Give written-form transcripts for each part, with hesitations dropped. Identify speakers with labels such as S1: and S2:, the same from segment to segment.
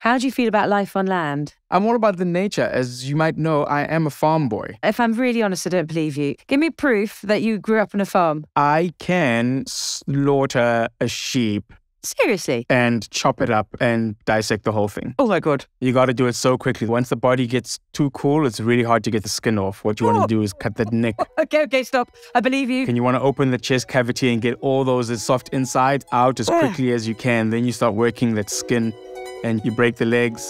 S1: How do you feel about life on land?
S2: I'm all about the nature. As you might know, I am a farm boy.
S1: If I'm really honest, I don't believe you. Give me proof that you grew up on a farm.
S2: I can slaughter a sheep
S1: Seriously?
S2: and chop it up and dissect the whole thing.
S1: Oh my God.
S2: You got to do it so quickly. Once the body gets too cool, it's really hard to get the skin off. What you want to do is cut the neck.
S1: Okay, stop. I believe you.
S2: And you want to open the chest cavity and get all those soft insides out as quickly as you can. Then you start working that skin and you break the legs,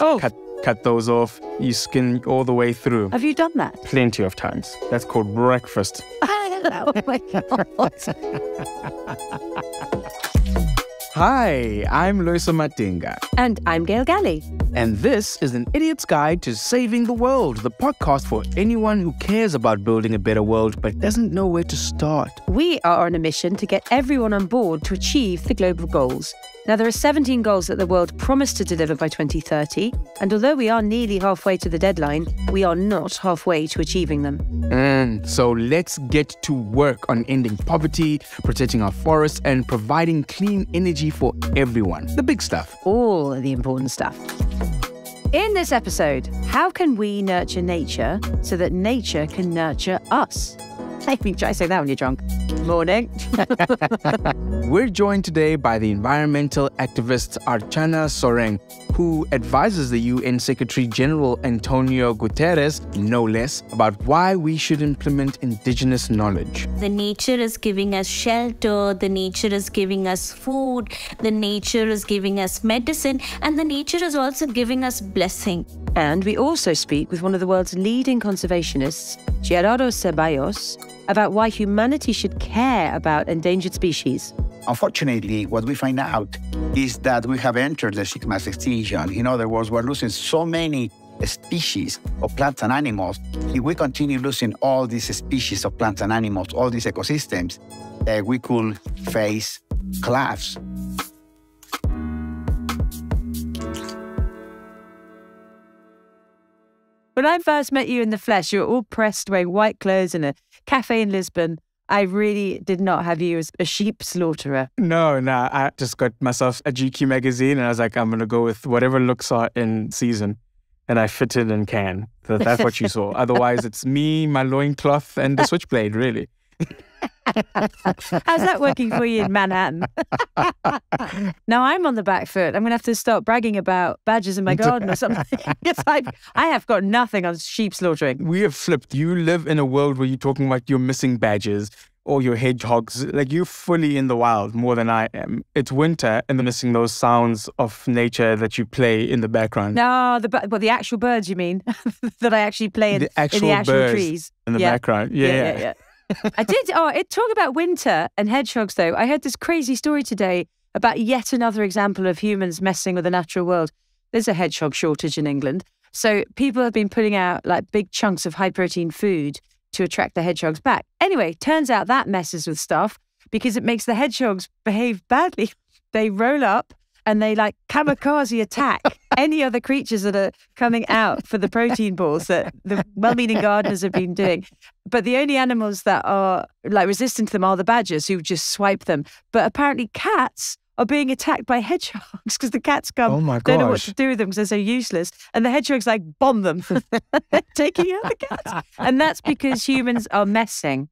S2: cut those off. You skin all the way through.
S1: Have you done that?
S2: Plenty of times. That's called breakfast.
S1: Oh my God.
S2: Hi, I'm Loyiso Matinga.
S1: And I'm Gail Galley.
S2: And this is An Idiot's Guide to Saving the World, the podcast for anyone who cares about building a better world but doesn't know where to start.
S1: We are on a mission to get everyone on board to achieve the global goals. Now, there are 17 goals that the world promised to deliver by 2030, and although we are nearly halfway to the deadline, we are not halfway to achieving them.
S2: So let's get to work on ending poverty, protecting our forests, and providing clean energy for everyone. The big stuff.
S1: All the important stuff. In this episode, how can we nurture nature so that nature can nurture us? I mean, try saying that when you're drunk. Morning.
S2: We're joined today by the environmental activist Archana Soreng, who advises the UN Secretary General Antonio Guterres, no less, about why we should implement indigenous knowledge.
S3: The nature is giving us shelter, the nature is giving us food, the nature is giving us medicine, and the nature is also giving us blessing.
S1: And we also speak with one of the world's leading conservationists, Gerardo Ceballos, about why humanity should care about endangered species.
S4: Unfortunately, what we find out is that we have entered the sixth mass extinction. In other words, we're losing so many species of plants and animals. If we continue losing all these species of plants and animals, all these ecosystems, we could face collapse.
S1: When I first met you in the flesh, you were all pressed, wearing white clothes in a cafe in Lisbon. I really did not have you as a sheep slaughterer.
S2: No, I just got myself a GQ magazine and I was like, I'm going to go with whatever looks are in season. And I fitted and can. So that's what you saw. Otherwise, it's me, my loincloth, and the switchblade, really.
S1: How's that working for you in Manhattan? Now I'm on the back foot. I'm going to have to start bragging about badgers in my garden or something. I have got nothing on sheep slaughtering.
S2: We have flipped. You live in a world where you're talking about your missing badgers or your hedgehogs. Like, you're fully in the wild more than I am. It's winter and they're missing those sounds of nature that you play in the background.
S1: No, the actual birds, you mean? That I actually play in the actual
S2: birds
S1: trees.
S2: In the background. Yeah.
S1: I did. Talk about winter and hedgehogs, though. I heard this crazy story today about yet another example of humans messing with the natural world. There's a hedgehog shortage in England. So people have been putting out like big chunks of high protein food to attract the hedgehogs back. Anyway, turns out that messes with stuff because it makes the hedgehogs behave badly. They roll up and they like kamikaze attack any other creatures that are coming out for the protein balls that the well-meaning gardeners have been doing. But the only animals that are like resistant to them are the badgers, who just swipe them. But apparently cats are being attacked by hedgehogs because the cats come,
S2: oh my gosh,
S1: don't know what to do with them because they're so useless. And the hedgehogs like bomb them, taking out the cats. And that's because humans are messing.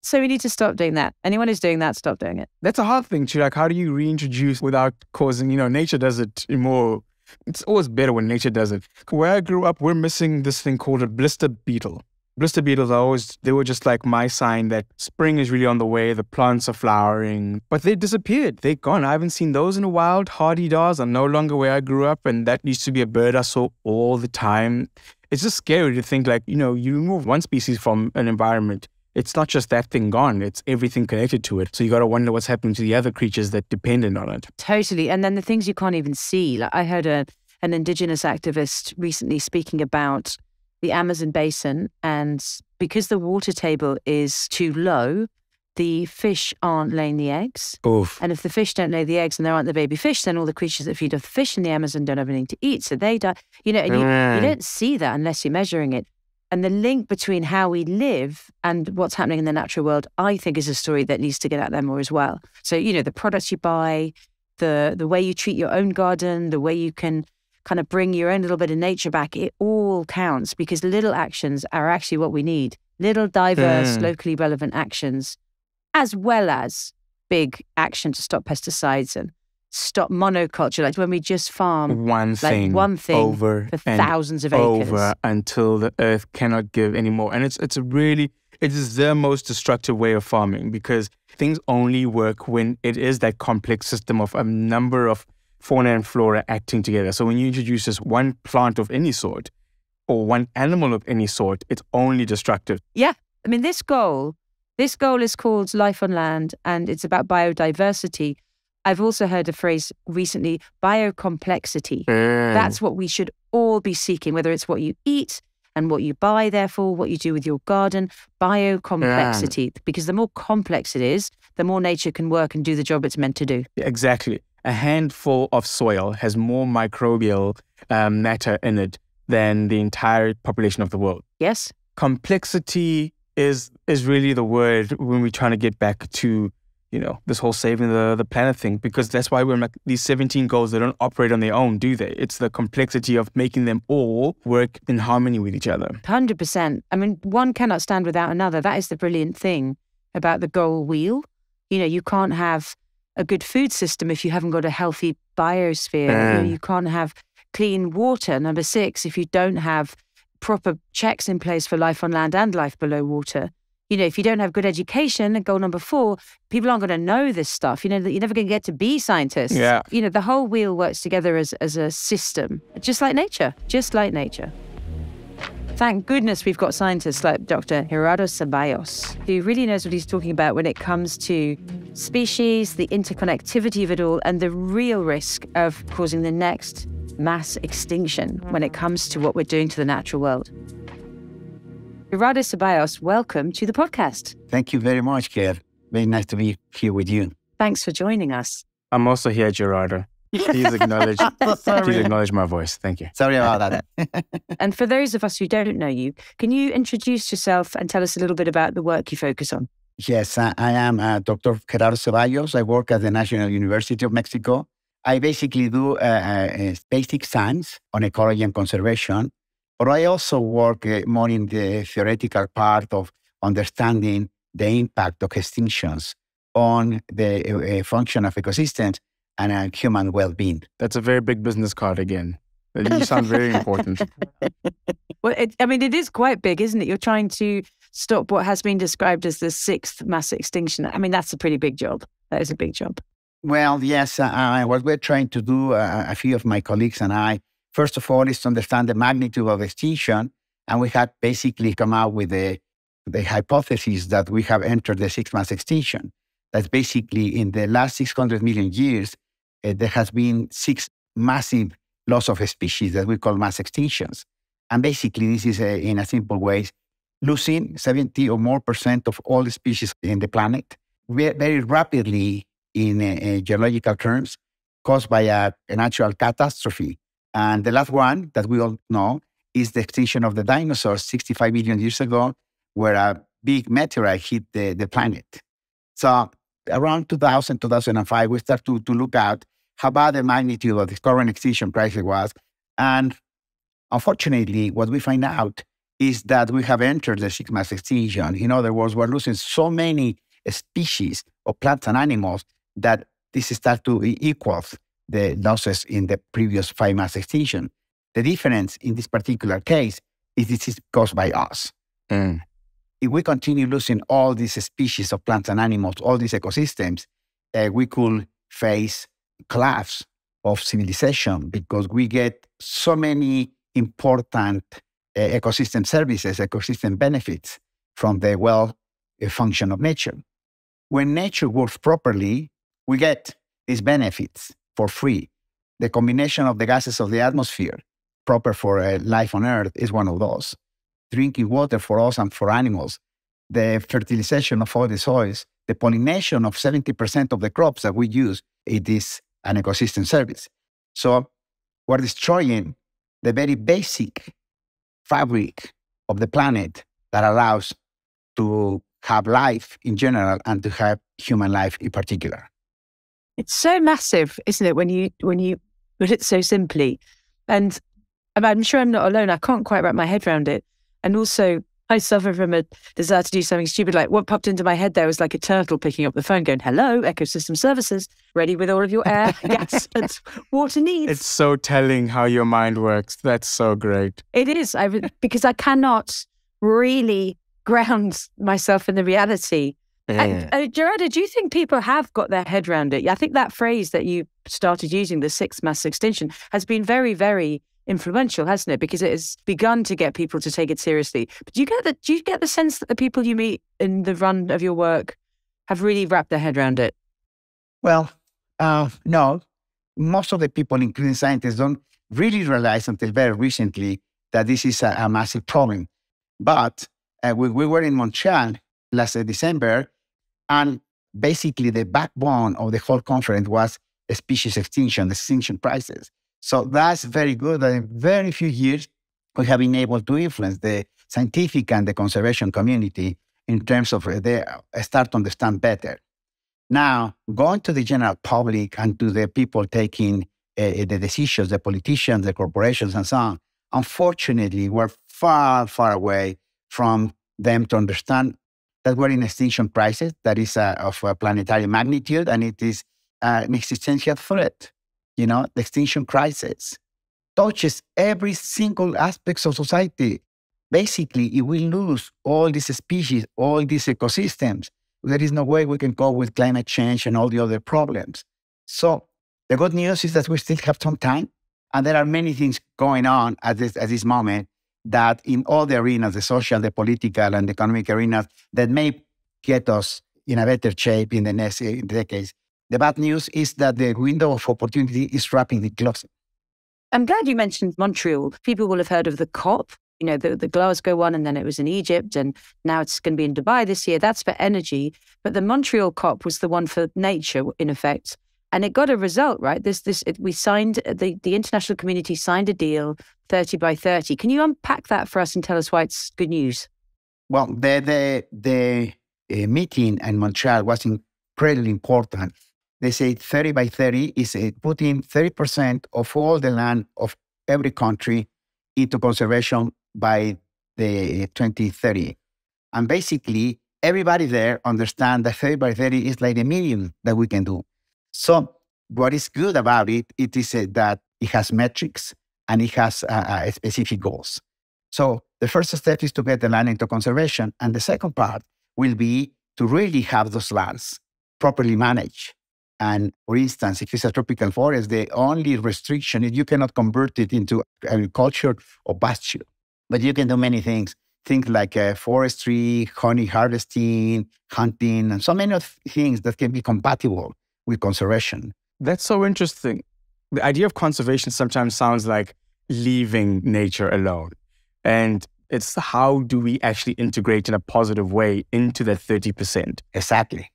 S1: So we need to stop doing that. Anyone who's doing that, stop doing it.
S2: That's a hard thing, too. Like, how do you reintroduce without causing, nature does it more. It's always better when nature does it. Where I grew up, we're missing this thing called a blister beetle. Blister beetles they were just like my sign that spring is really on the way, the plants are flowering, but they disappeared. They're gone. I haven't seen those in a while. Hardy-daws are no longer where I grew up, and that used to be a bird I saw all the time. It's just scary to think like, you remove one species from an environment. It's not just that thing gone, it's everything connected to it. So you got to wonder what's happening to the other creatures that depended on it.
S1: Totally. And then the things you can't even see. Like, I heard an indigenous activist recently speaking about the Amazon basin, and because the water table is too low, the fish aren't laying the eggs.
S2: Oof.
S1: And if the fish don't lay the eggs and there aren't the baby fish, then all the creatures that feed off the fish in the Amazon don't have anything to eat. So they die. And you don't see that unless you're measuring it. And the link between how we live and what's happening in the natural world, I think, is a story that needs to get out there more as well. So, the products you buy, the way you treat your own garden, the way you can kind of bring your own little bit of nature back, it all counts, because little actions are actually what we need. Little, diverse, locally relevant actions, as well as big action to stop pesticides and stop monoculture, like when we just farm
S2: one thing
S1: over for thousands of acres.
S2: Over until the earth cannot give anymore. And it is the most destructive way of farming, because things only work when it is that complex system of a number of fauna and flora acting together. So when you introduce just one plant of any sort or one animal of any sort, it's only destructive.
S1: Yeah. I mean, this goal is called Life on Land, and it's about biodiversity. I've also heard a phrase recently, biocomplexity. That's what we should all be seeking, whether it's what you eat and what you buy, therefore, what you do with your garden, biocomplexity. Because the more complex it is, the more nature can work and do the job it's meant to do.
S2: Exactly. A handful of soil has more microbial matter in it than the entire population of the world.
S1: Yes.
S2: Complexity is really the word when we're trying to get back to, this whole saving the planet thing, because that's why we're like these 17 goals, they don't operate on their own, do they? It's the complexity of making them all work in harmony with each other.
S1: 100%. I mean, one cannot stand without another. That is the brilliant thing about the goal wheel. You can't have a good food system if you haven't got a healthy biosphere. You can't have clean water, number 6, if you don't have proper checks in place for life on land and life below water. If you don't have good education, goal number 4, people aren't going to know this stuff. You're never going to get to be scientists.
S2: Yeah.
S1: The whole wheel works together as a system, just like nature. Thank goodness we've got scientists like Dr. Gerardo Ceballos, who really knows what he's talking about when it comes to species, the interconnectivity of it all, and the real risk of causing the next mass extinction when it comes to what we're doing to the natural world. Gerardo Ceballos, welcome to the podcast.
S4: Thank you very much, Gail. Very nice to be here with you.
S1: Thanks for joining us.
S2: I'm also here, Gerardo. Please acknowledge my voice. Thank you.
S4: Sorry about that.
S1: And for those of us who don't know you, can you introduce yourself and tell us a little bit about the work you focus on?
S4: Yes, I am Dr. Gerardo Ceballos. I work at the National University of Mexico. I basically do basic science on ecology and conservation, but I also work more in the theoretical part of understanding the impact of extinctions on the function of ecosystems and human well-being.
S2: That's a very big business card again. You sound very important.
S1: Well, it is quite big, isn't it? You're trying to stop what has been described as the 6th mass extinction. I mean, that's a pretty big job. That is a big job.
S4: Well, yes. What we're trying to do, a few of my colleagues and I, first of all, is to understand the magnitude of extinction. And we had basically come out with the hypothesis that we have entered the 6th mass extinction. That's basically in the last 600 million years, there has been 6 massive loss of species that we call mass extinctions. And basically, this is, in a simple way, losing 70% or more of all the species in the planet very rapidly in geological terms, caused by a natural catastrophe. And the last one that we all know is the extinction of the dinosaurs 65 million years ago, where a big meteorite hit the planet. So around 2000, 2005, we start to look at how bad the magnitude of the current extinction crisis was. And unfortunately, what we find out is that we have entered the 6th mass extinction. In other words, we're losing so many species of plants and animals that this starts to equal the losses in the previous 5 mass extinction. The difference in this particular case is this is caused by us. If we continue losing all these species of plants and animals, all these ecosystems, we could face collapse of civilization because we get so many important ecosystem services, ecosystem benefits from the function of nature. When nature works properly, we get these benefits for free. The combination of the gases of the atmosphere, proper for life on Earth, is one of those. Drinking water for us and for animals, the fertilization of all the soils, the pollination of 70% of the crops that we use, it is an ecosystem service. So we're destroying the very basic fabric of the planet that allows to have life in general and to have human life in particular.
S1: It's so massive, isn't it, when you put it so simply? And I'm sure I'm not alone. I can't quite wrap my head around it. And also, I suffer from a desire to do something stupid. Like what popped into my head there was like a turtle picking up the phone going, hello, ecosystem services, ready with all of your air, gas, and water needs.
S2: It's so telling how your mind works. That's so great.
S1: It is, because I cannot really ground myself in the reality. Gerardo, do you think people have got their head around it? I think that phrase that you started using, the sixth mass extinction, has been very, very influential, hasn't it? Because it has begun to get people to take it seriously. But do you get the sense that the people you meet in the run of your work have really wrapped their head around it?
S4: Well, no. Most of the people, including scientists, don't really realize until very recently that this is a massive problem. But we were in Montreal last December, and basically the backbone of the whole conference was a species extinction prices. So that's very good that in very few years, we have been able to influence the scientific and the conservation community in terms of they start to understand better. Now, going to the general public and to the people taking the decisions, the politicians, the corporations, and so on, unfortunately, we're far, far away from them to understand that we're in extinction crisis that is of a planetary magnitude, and it is an existential threat. You know, the extinction crisis touches every single aspect of society. Basically, if we lose all these species, all these ecosystems, there is no way we can cope with climate change and all the other problems. So the good news is that we still have some time, and there are many things going on at this moment that in all the arenas, the social, the political, and the economic arenas, that may get us in a better shape in the next decades. The bad news is that the window of opportunity is rapidly closing.
S1: I'm glad you mentioned Montreal. People will have heard of the COP, you know, the Glasgow one, and then it was in Egypt, and now it's going to be in Dubai this year. That's for energy. But the Montreal COP was the one for nature, in effect. And it got a result, right? We signed, the international community signed a deal, 30 by 30. Can you unpack that for us and tell us why it's good news?
S4: Well, the meeting in Montreal was incredibly important. They say 30 by 30 is putting 30% of all the land of every country into conservation by the 2030. And basically, everybody there understands that 30 by 30 is like a million that we can do. So what is good about it, it is that it has metrics and it has specific goals. So the first step is to get the land into conservation. And the second part will be to really have those lands properly managed. And for instance, if it's a tropical forest, the only restriction is you cannot convert it into agriculture or pasture. But you can do many things. Things like forestry, honey harvesting, hunting, and so many of things that can be compatible with conservation.
S2: That's so interesting. The idea of conservation sometimes sounds like leaving nature alone. And it's how do we actually integrate in a positive way into that 30%?
S4: Exactly.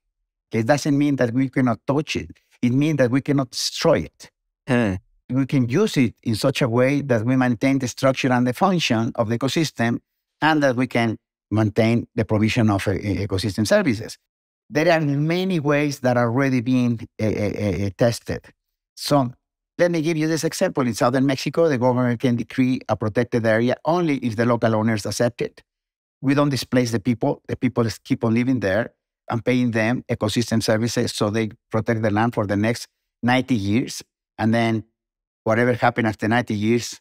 S4: It doesn't mean that we cannot touch it. It means that we cannot destroy it. We can use it in such a way that we maintain the structure and the function of the ecosystem, and that we can maintain the provision of ecosystem services. There are many ways that are already being tested. So let me give you this example. In southern Mexico, the government can decree a protected area only if the local owners accept it. We don't displace the people. The people keep on living there and paying them ecosystem services so they protect the land for the next 90 years. And then whatever happens after 90 years,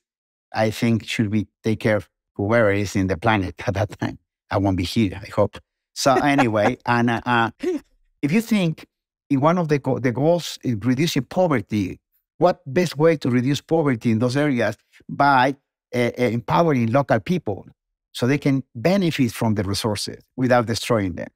S4: I think should be take care of whoever is in the planet at that time. I won't be here, I hope. So anyway, and if you think in one of the goals is reducing poverty, what best way to reduce poverty in those areas by empowering local people so they can benefit from the resources without destroying them.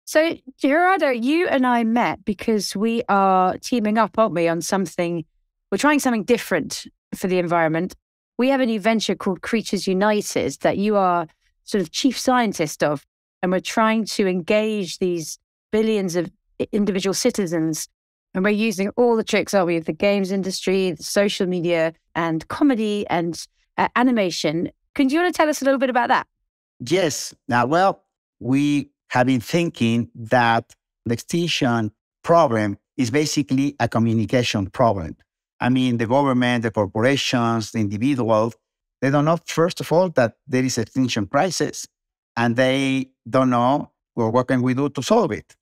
S1: So, Gerardo, you and I met because we are teaming up, aren't we, on something. We're trying something different for the environment. We have a new venture called Creatures United that you are sort of chief scientist of, and we're trying to engage these billions of individual citizens. And we're using all the tricks, aren't we, of the games industry, the social media, and comedy and animation. Do you want to tell us a little bit about that?
S4: Yes. Now, well, we have been thinking that the extinction problem is basically a communication problem. I mean, the government, the corporations, the individuals, they don't know, first of all, that there is an extinction crisis, and they don't know, well, what can we do to solve it?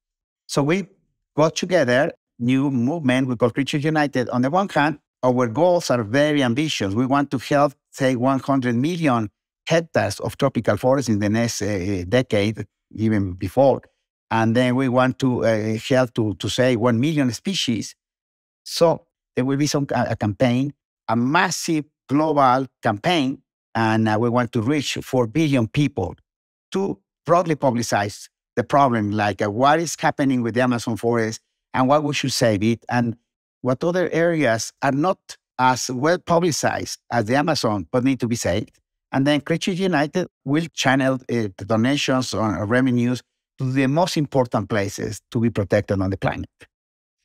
S4: So we got together, new movement we call Creatures United. On the one hand, our goals are very ambitious. We want to help, say, 100 million hectares of tropical forest in the next decade, even before. And then we want to help to say 1 million species. So there will be a campaign, a massive global campaign, and we want to reach 4 billion people to broadly publicize the problem, like what is happening with the Amazon forest and why we should save it, and what other areas are not as well publicized as the Amazon, but need to be saved. And then Creatures United will channel the donations or revenues to the most important places to be protected on the planet.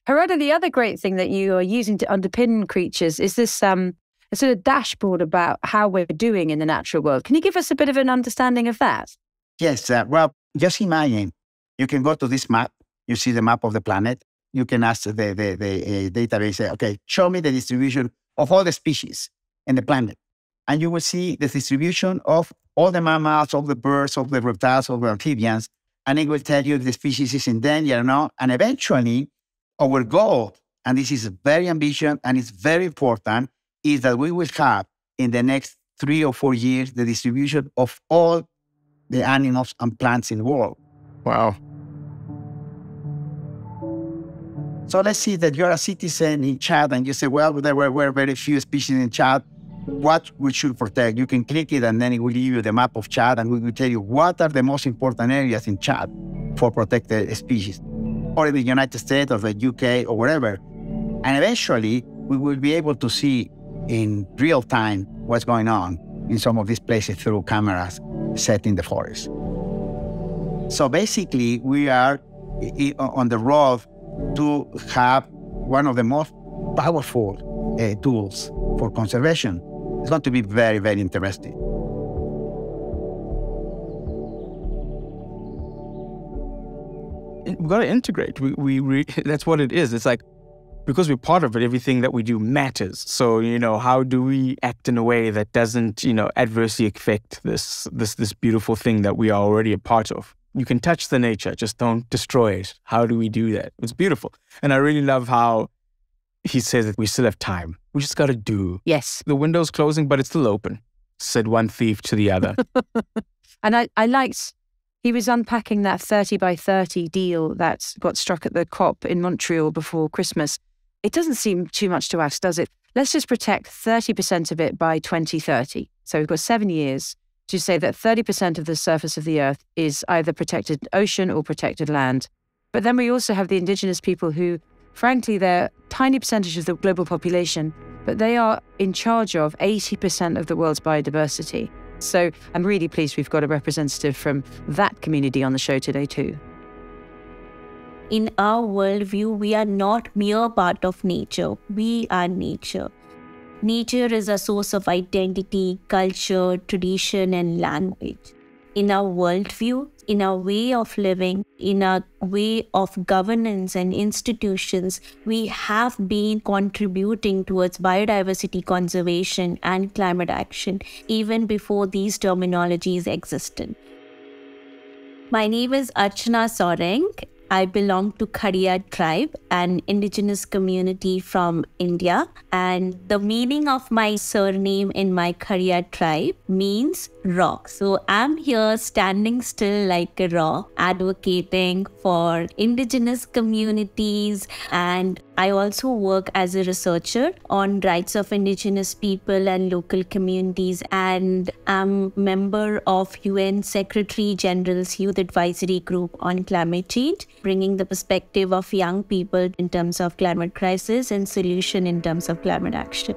S1: Gerardo, the other great thing that you are using to underpin Creatures is this a sort of dashboard about how we're doing in the natural world. Can you give us a bit of an understanding of that?
S4: Yes, well, just imagine, you can go to this map, you see the map of the planet, you can ask the database, say, okay, show me the distribution of all the species in the planet. And you will see the distribution of all the mammals, all the birds, all the reptiles, all the amphibians, and it will tell you if the species is in danger or not. And eventually, our goal, and this is very ambitious and it's very important, is that we will have in the next 3 or 4 years the distribution of all the animals and plants in the world.
S2: Wow.
S4: So let's see that you're a citizen in Chad and you say, well, there were very few species in Chad. What we should protect? You can click it and then it will give you the map of Chad and we will tell you what are the most important areas in Chad for protected species, or in the United States or the UK or wherever. And eventually we will be able to see in real time what's going on in some of these places through cameras set in the forest. So basically we are on the road to have one of the most powerful tools for conservation. It's going to be very, very interesting.
S2: We've got to integrate. That's what it is. It's like, because we're part of it, everything that we do matters. So, how do we act in a way that doesn't, adversely affect this beautiful thing that we are already a part of? You can touch the nature, just don't destroy it. How do we do that? It's beautiful. And I really love how he says that we still have time. We just got to do.
S1: Yes.
S2: The window's closing, but it's still open, said one thief to the other.
S1: And I liked, he was unpacking that 30 by 30 deal that got struck at the COP in Montreal before Christmas. It doesn't seem too much to ask, does it? Let's just protect 30% of it by 2030. So we've got 7 years to say that 30% of the surface of the earth is either protected ocean or protected land. But then we also have the indigenous people who, frankly, they're a tiny percentage of the global population, but they are in charge of 80% of the world's biodiversity. So I'm really pleased we've got a representative from that community on the show today too.
S3: In our worldview, we are not mere part of nature. We are nature. Nature is a source of identity, culture, tradition, and language. In our worldview, in our way of living, in our way of governance and institutions, we have been contributing towards biodiversity conservation and climate action even before these terminologies existed. My name is Archana Soreng. I belong to Khariya tribe, an indigenous community from India. And the meaning of my surname in my Khariya tribe means rock. So I'm here standing still like a rock, advocating for indigenous communities. And I also work as a researcher on rights of indigenous people and local communities. And I'm member of UN Secretary General's Youth Advisory Group on Climate Change, bringing the perspective of young people in terms of climate crisis and solution in terms of climate action.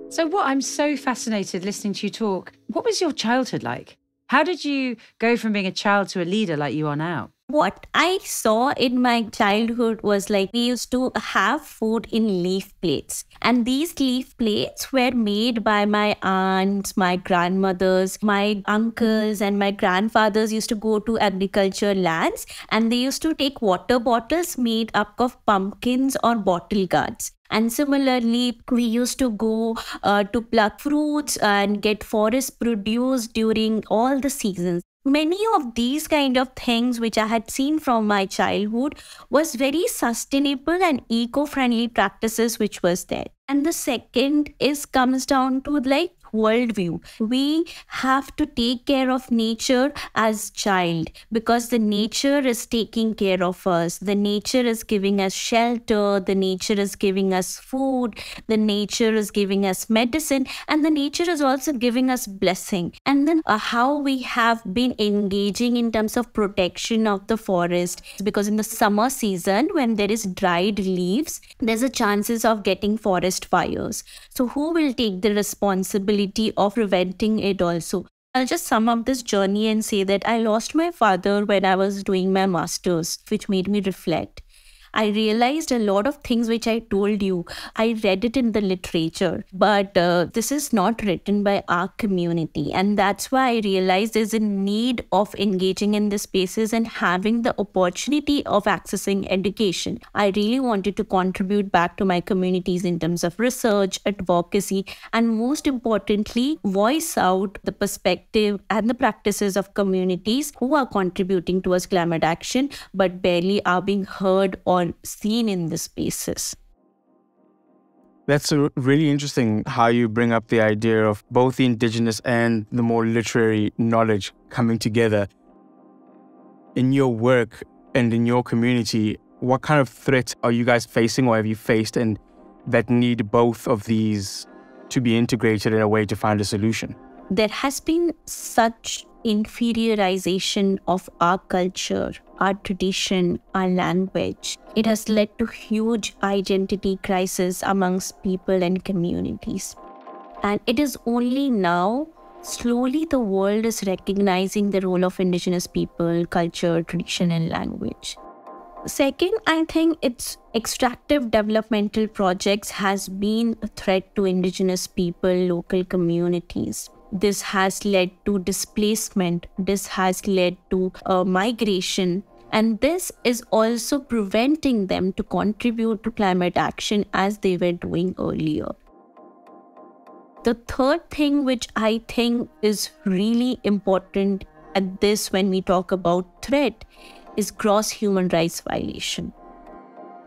S1: So I'm so fascinated listening to you talk. What was your childhood like? How did you go from being a child to a leader like you are now?
S3: What I saw in my childhood was like we used to have food in leaf plates. And these leaf plates were made by my aunts, my grandmothers, my uncles, and my grandfathers used to go to agriculture lands and they used to take water bottles made up of pumpkins or bottle gourds. And similarly, we used to go to pluck fruits and get forest produce during all the seasons. Many of these kind of things which I had seen from my childhood was very sustainable and eco-friendly practices which was there. And the second comes down to like worldview. We have to take care of nature as child because the nature is taking care of us. The nature is giving us shelter. The nature is giving us food. The nature is giving us medicine. And the nature is also giving us blessing. And then how we have been engaging in terms of protection of the forest. Because in the summer season, when there is dried leaves, there's a chances of getting forest fires. So who will take the responsibility of preventing it also? I'll just sum up this journey and say that I lost my father when I was doing my master's, which made me reflect. I realized a lot of things which I told you. I read it in the literature, but this is not written by our community. And that's why I realized there's a need of engaging in these spaces and having the opportunity of accessing education. I really wanted to contribute back to my communities in terms of research, advocacy, and most importantly, voice out the perspective and the practices of communities who are contributing towards climate action, but barely are being heard or seen in the spaces.
S2: That's really interesting how you bring up the idea of both the indigenous and the more literary knowledge coming together. In your work and in your community, what kind of threats are you guys facing or have you faced and that need both of these to be integrated in a way to find a solution?
S3: There has been such inferiorization of our culture, our tradition, our language. It has led to huge identity crisis amongst people and communities. And it is only now, slowly the world is recognizing the role of indigenous people, culture, tradition, and language. Second, I think it's extractive developmental projects has been a threat to indigenous people, local communities. This has led to displacement. This has led to migration. And this is also preventing them to contribute to climate action as they were doing earlier. The third thing which I think is really important at this when we talk about threat is gross human rights violation.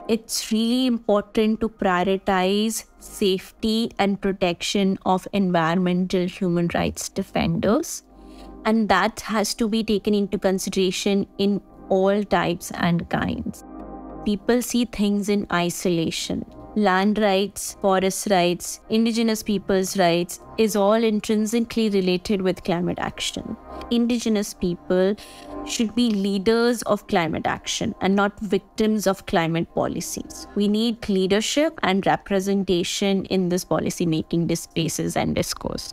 S3: It's really important to prioritize safety and protection of environmental human rights defenders. And that has to be taken into consideration in all types and kinds. People see things in isolation. Land rights, forest rights, indigenous people's rights is all intrinsically related with climate action. Indigenous people should be leaders of climate action and not victims of climate policies. We need leadership and representation in this policy-making spaces and discourse.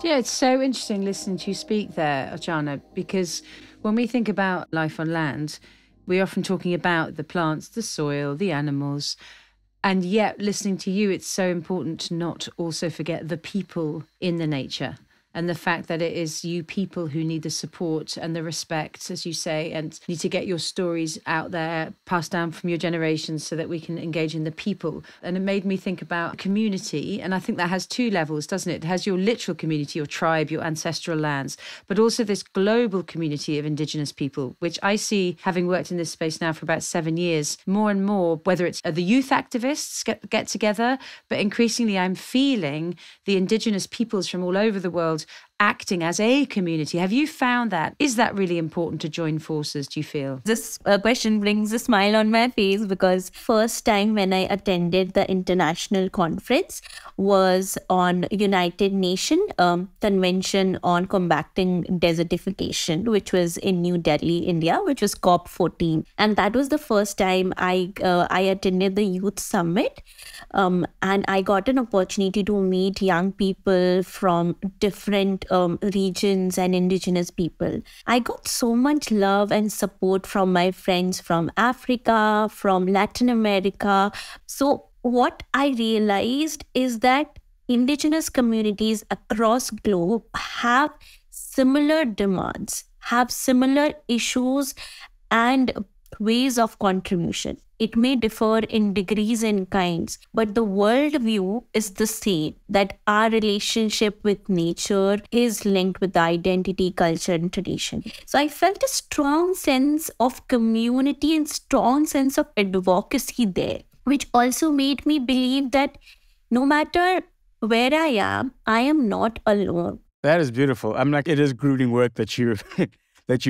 S1: Yeah, it's so interesting listening to you speak there, Archana, because when we think about life on land, we're often talking about the plants, the soil, the animals. And yet, listening to you, it's so important to not also forget the people in the nature and the fact that it is you people who need the support and the respect, as you say, and need to get your stories out there, passed down from your generations so that we can engage in the people. And it made me think about community. And I think that has two levels, doesn't it? It has your literal community, your tribe, your ancestral lands, but also this global community of indigenous people, which I see, having worked in this space now for about 7 years, more and more, whether it's the youth activists get together, but increasingly I'm feeling the indigenous peoples from all over the world acting as a community. Have you found that? Is that really important to join forces, do you feel?
S3: This question brings a smile on my face because first time when I attended the international conference was on United Nations Convention on Combating Desertification, which was in New Delhi, India, which was COP14. And that was the first time I attended the youth summit. And I got an opportunity to meet young people from different regions and indigenous people, I got so much love and support from my friends from Africa, from Latin America. So what I realized is that indigenous communities across globe have similar demands, have similar issues and ways of contribution. It may differ in degrees and kinds, but the worldview is the same, that our relationship with nature is linked with the identity, culture, and tradition. So I felt a strong sense of community and strong sense of advocacy there, which also made me believe that no matter where I am not alone.
S2: That is beautiful. I'm like, it is grueling work that you're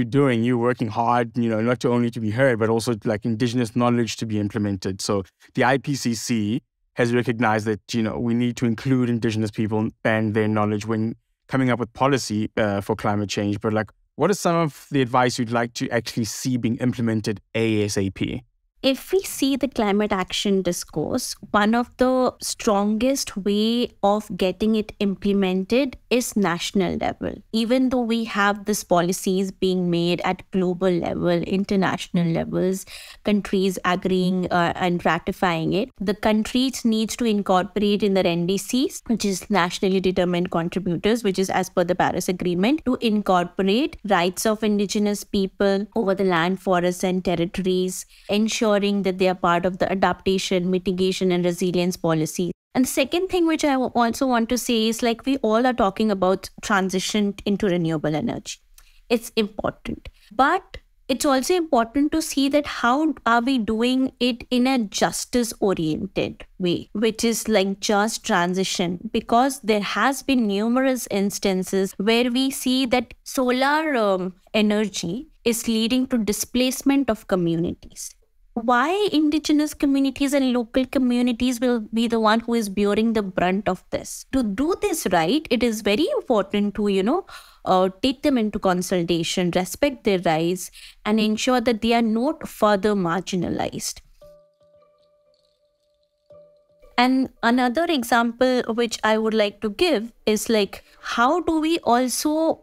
S2: doing. You're working hard, not only to be heard, but also like indigenous knowledge to be implemented. So the IPCC has recognized that, we need to include indigenous people and their knowledge when coming up with policy for climate change. But like, what is some of the advice you'd like to actually see being implemented ASAP?
S3: If we see the climate action discourse, one of the strongest way of getting it implemented is national level. Even though we have these policies being made at global level, international levels, countries agreeing and ratifying it, the countries needs to incorporate in their NDCs, which is nationally determined contributors, which is as per the Paris Agreement, to incorporate rights of indigenous people over the land, forests and territories, ensuring that they are part of the adaptation, mitigation and resilience policy. And the second thing which I also want to say is, like, we all are talking about transition into renewable energy. It's important. But it's also important to see that how are we doing it in a justice-oriented way, which is like just transition, because there has been numerous instances where we see that solar energy is leading to displacement of communities. Why indigenous communities and local communities will be the one who is bearing the brunt of this? To do this right, it is very important to, take them into consultation, respect their rights, and ensure that they are not further marginalized. And another example which I would like to give is like, how do we also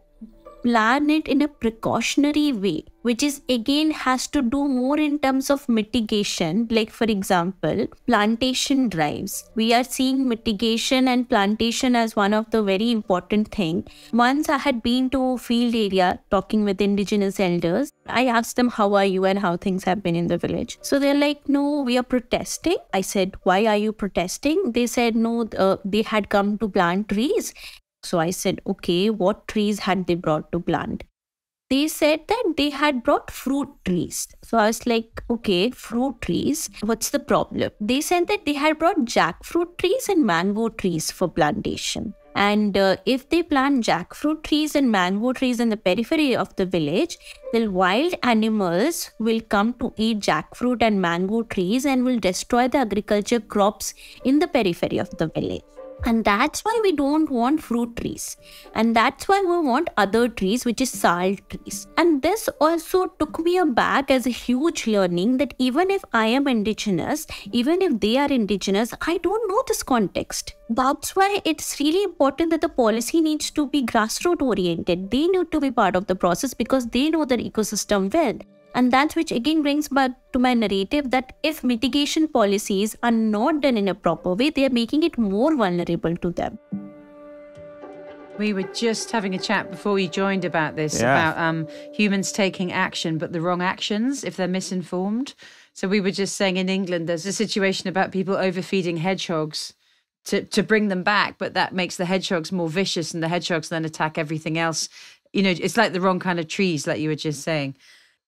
S3: plan it in a precautionary way, which is again has to do more in terms of mitigation. Like, for example, plantation drives. We are seeing mitigation and plantation as one of the very important thing. Once I had been to field area talking with indigenous elders. I asked them, how are you and how things have been in the village? So they're like, no, we are protesting. I said, why are you protesting? They said, no, they had come to plant trees. So I said, okay, what trees had they brought to plant? They said that they had brought fruit trees. So I was like, okay, fruit trees, what's the problem? They said that they had brought jackfruit trees and mango trees for plantation. And if they plant jackfruit trees and mango trees in the periphery of the village, then wild animals will come to eat jackfruit and mango trees and will destroy the agriculture crops in the periphery of the village. And that's why we don't want fruit trees. And that's why we want other trees, which is salt trees. And this also took me aback as a huge learning that even if I am indigenous, even if they are indigenous, I don't know this context. That's why it's really important that the policy needs to be grassroots oriented. They need to be part of the process because they know their ecosystem well. And that's which again brings back to my narrative that if mitigation policies are not done in a proper way, they are making it more vulnerable to them.
S1: We were just having a chat before you joined about this, about humans taking action, but the wrong actions if they're misinformed. So we were just saying in England, there's a situation about people overfeeding hedgehogs to bring them back, but that makes the hedgehogs more vicious and the hedgehogs then attack everything else. It's like the wrong kind of trees, like you were just saying.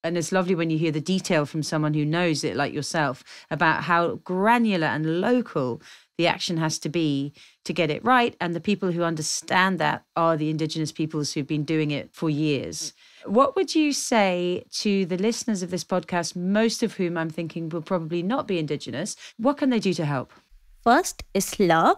S1: And it's lovely when you hear the detail from someone who knows it, like yourself, about how granular and local the action has to be to get it right. And the people who understand that are the indigenous peoples who've been doing it for years. What would you say to the listeners of this podcast, most of whom I'm thinking will probably not be indigenous? What can they do to help?
S3: First is love,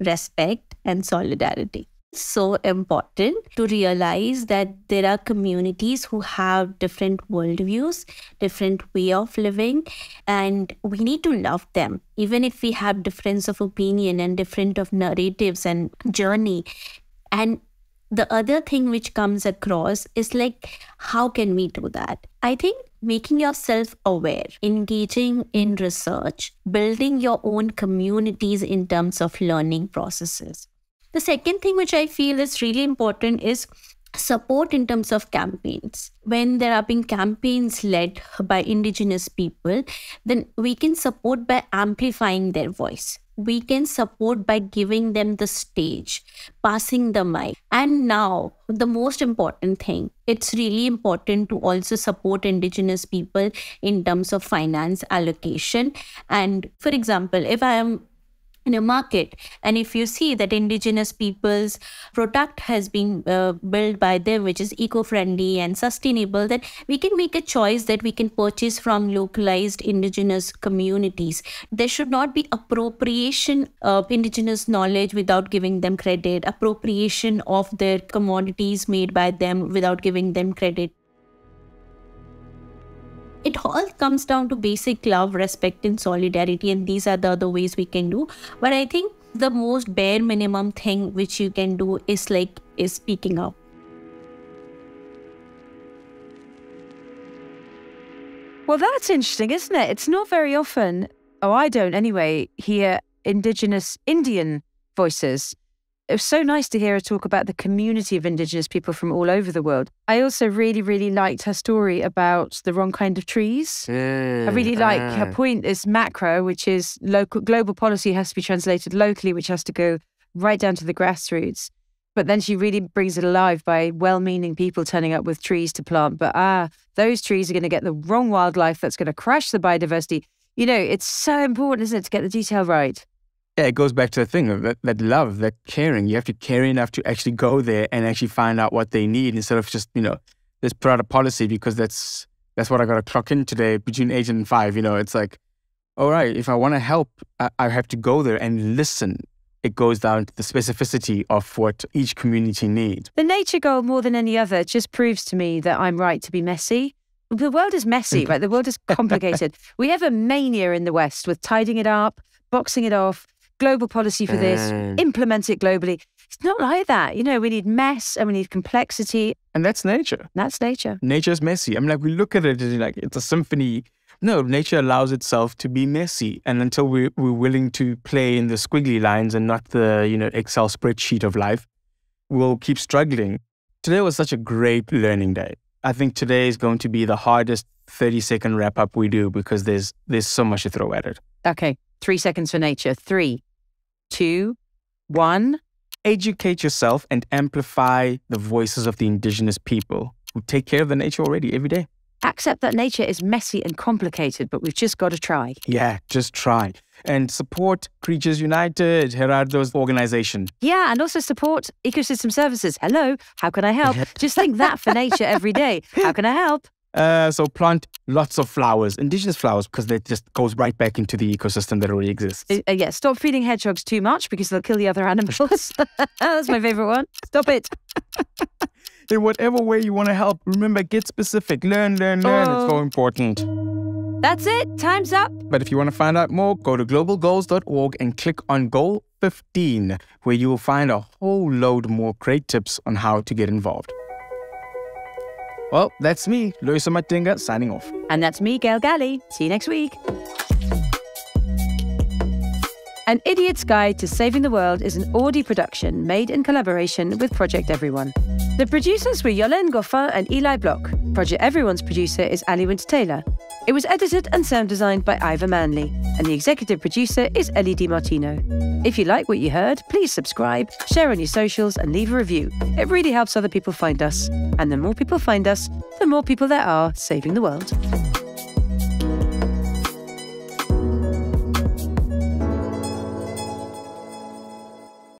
S3: respect, and solidarity. So important to realize that there are communities who have different worldviews, different way of living, and we need to love them. Even if we have difference of opinion and different of narratives and journey. And The other thing which comes across is like, how can we do that? I think making yourself aware, engaging in research, building your own communities in terms of learning processes. The second thing which I feel is really important is support in terms of campaigns. When there are being campaigns led by indigenous people, then we can support by amplifying their voice. We can support by giving them the stage, passing the mic. And now, the most important thing, it's really important to also support indigenous people in terms of finance allocation. And for example, if I am in a market, and if you see that indigenous people's product has been built by them, which is eco-friendly and sustainable, then we can make a choice that we can purchase from localized indigenous communities. There should not be appropriation of indigenous knowledge without giving them credit, appropriation of their commodities made by them without giving them credit. It all comes down to basic love, respect, and solidarity, and these are the other ways we can do. But I think the most bare minimum thing which you can do is speaking up.
S1: Well, that's interesting, isn't it? It's not very often, I don't anyway, hear indigenous Indian voices. It was so nice to hear her talk about the community of indigenous people from all over the world. I also really, really liked her story about the wrong kind of trees. I really like her point is macro, which is global policy has to be translated locally, which has to go right down to the grassroots. But then she really brings it alive by well-meaning people turning up with trees to plant. But those trees are going to get the wrong wildlife that's going to crash the biodiversity. You know, it's so important, isn't it, to get the detail right?
S2: Yeah, it goes back to the thing of that love, that caring. You have to care enough to actually go there and actually find out what they need instead of just, let's put out a policy because that's what I got to clock in today between 8 and 5. It's like, all right, if I want to help, I have to go there and listen. It goes down to the specificity of what each community needs.
S1: The nature goal, more than any other, just proves to me that I'm right to be messy. The world is messy, right? The world is complicated. We have a mania in the West with tidying it up, boxing it off, global policy for this, implement it globally. It's not like that. We need mess and we need complexity.
S2: And that's nature.
S1: That's nature.
S2: Nature's messy. I mean, we look at it as like it's a symphony. No, nature allows itself to be messy. And until we're willing to play in the squiggly lines and not the, Excel spreadsheet of life, we'll keep struggling. Today was such a great learning day. I think today is going to be the hardest 30-second wrap-up we do because there's so much to throw at it.
S1: Okay, 3 seconds for nature. 3, 2, 1.
S2: Educate yourself and amplify the voices of the indigenous people who take care of the nature already every day.
S1: Accept that nature is messy and complicated, but we've just got to try.
S2: Yeah, just try. And support Creatures United, Gerardo's organization.
S1: Yeah, and also support ecosystem services. Hello, how can I help? Just think that for nature every day. How can I help?
S2: So plant lots of flowers, indigenous flowers, because that just goes right back into the ecosystem that already exists.
S1: Yeah, stop feeding hedgehogs too much because they'll kill the other animals. That's my favorite one. Stop it.
S2: In whatever way you want to help, remember, get specific. Learn. It's so important.
S1: That's it. Time's up.
S2: But if you want to find out more, go to globalgoals.org and click on Goal 15, where you will find a whole load more great tips on how to get involved. Well, that's me, Loyiso Matinga, signing off.
S1: And that's me, Gail Galley. See you next week. An Idiot's Guide to Saving the World is an Audi production made in collaboration with Project Everyone. The producers were Yolene Goffin and Eli Block. Project Everyone's producer is Ali Winter-Taylor. It was edited and sound designed by Ivor Manley, and the executive producer is Ellie DiMartino. If you like what you heard, please subscribe, share on your socials, and leave a review. It really helps other people find us. And the more people find us, the more people there are saving the world.